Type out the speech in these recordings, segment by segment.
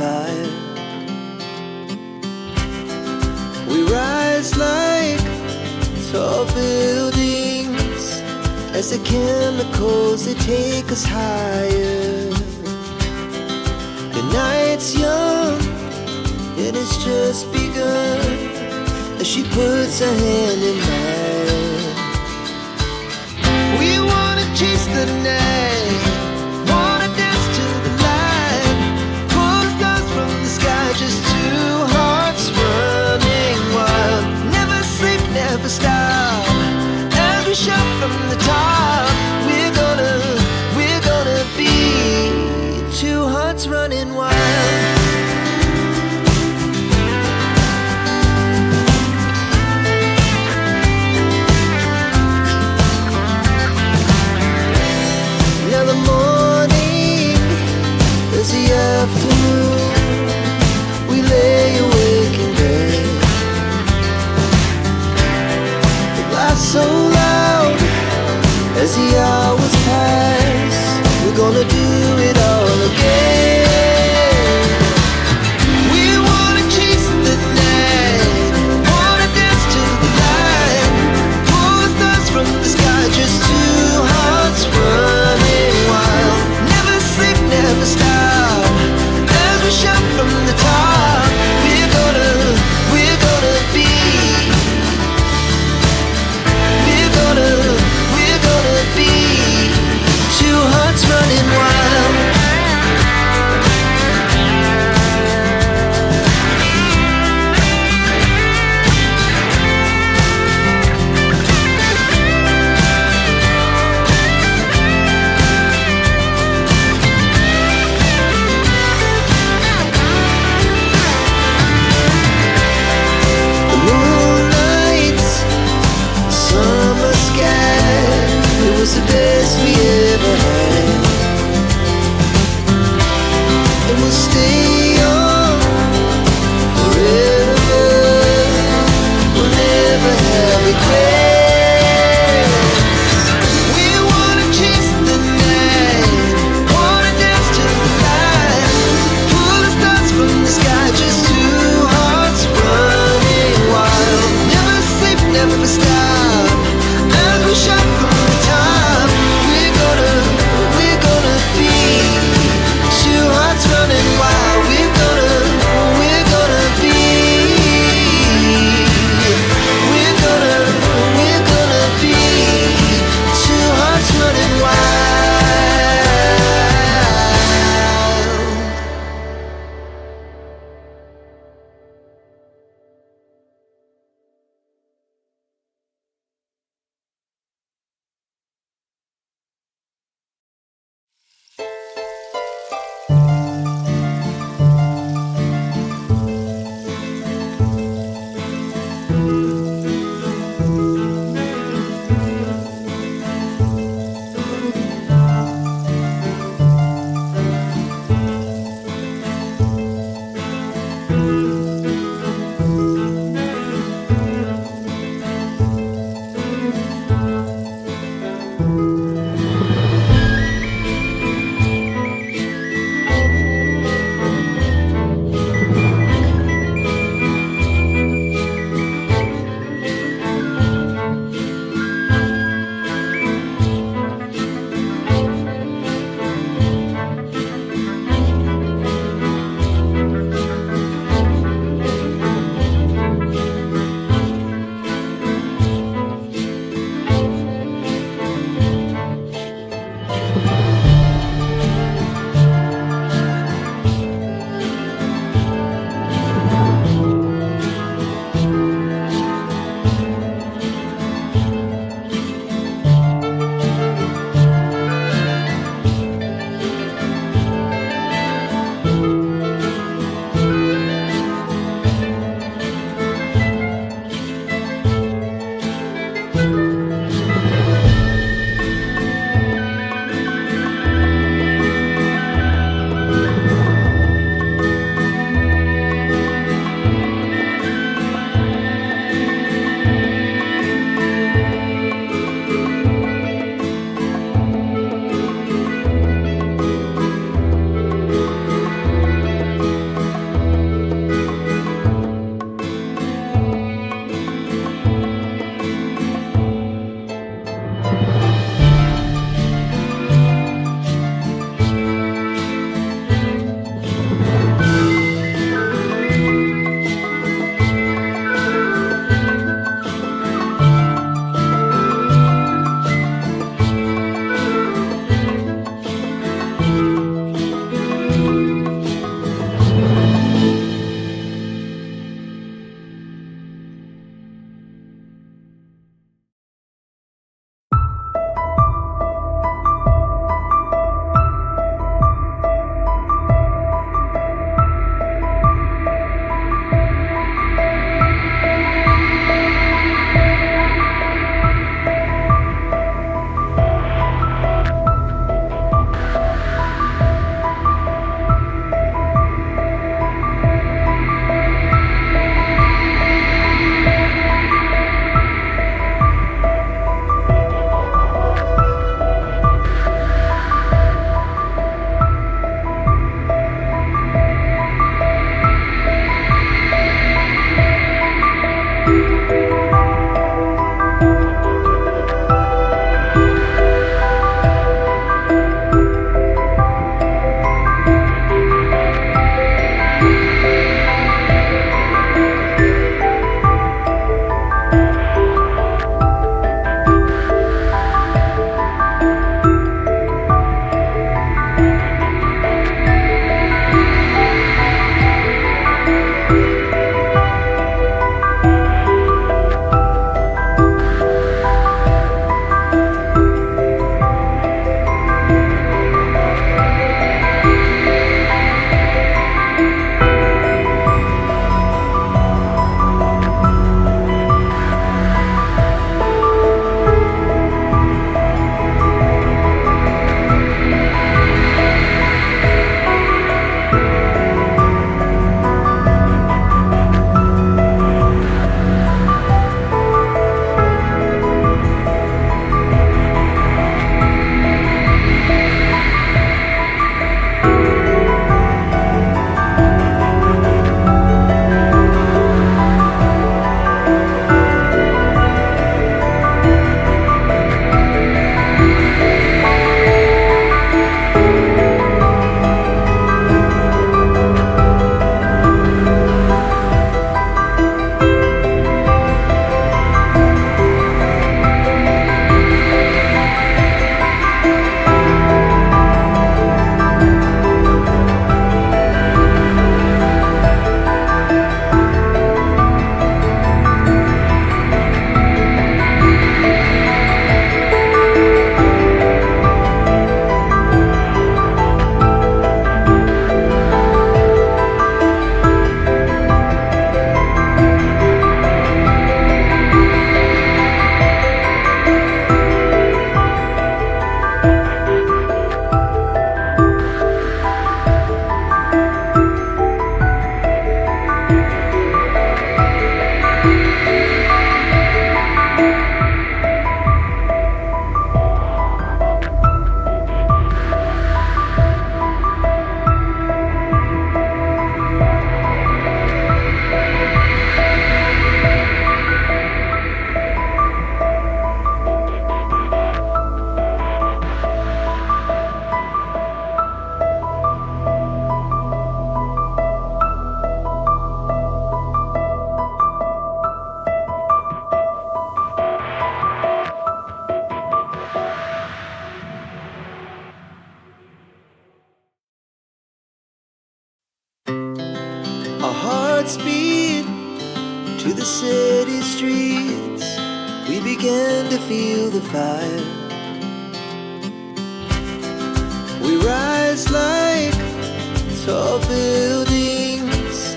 fire. We rise like tall buildings as the chemicals, they take us higher. The night's young, it has just begun, as she puts her hand in mine. We wanna chase the night, wanna dance to the light, pull the stars from the sky, just two hearts running wild. Never sleep, never stop, as we shout from the top. We're gonna be two hearts running wild. to the city streets, we began to feel the fire. We rise like tall buildings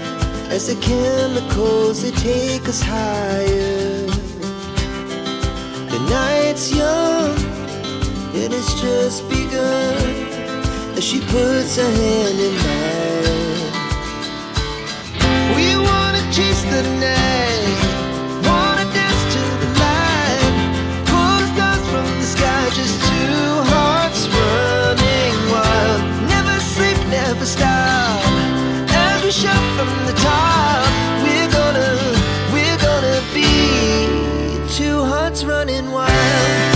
as the chemicals, they take us higher. The night's young and it's just begun as she puts her hand in mine. We wanna chase the night, wanna dance to the light, pull the stars from the sky, just two hearts running wild. Never sleep, never stop, as we shout from the top. We're gonna be two hearts running wild.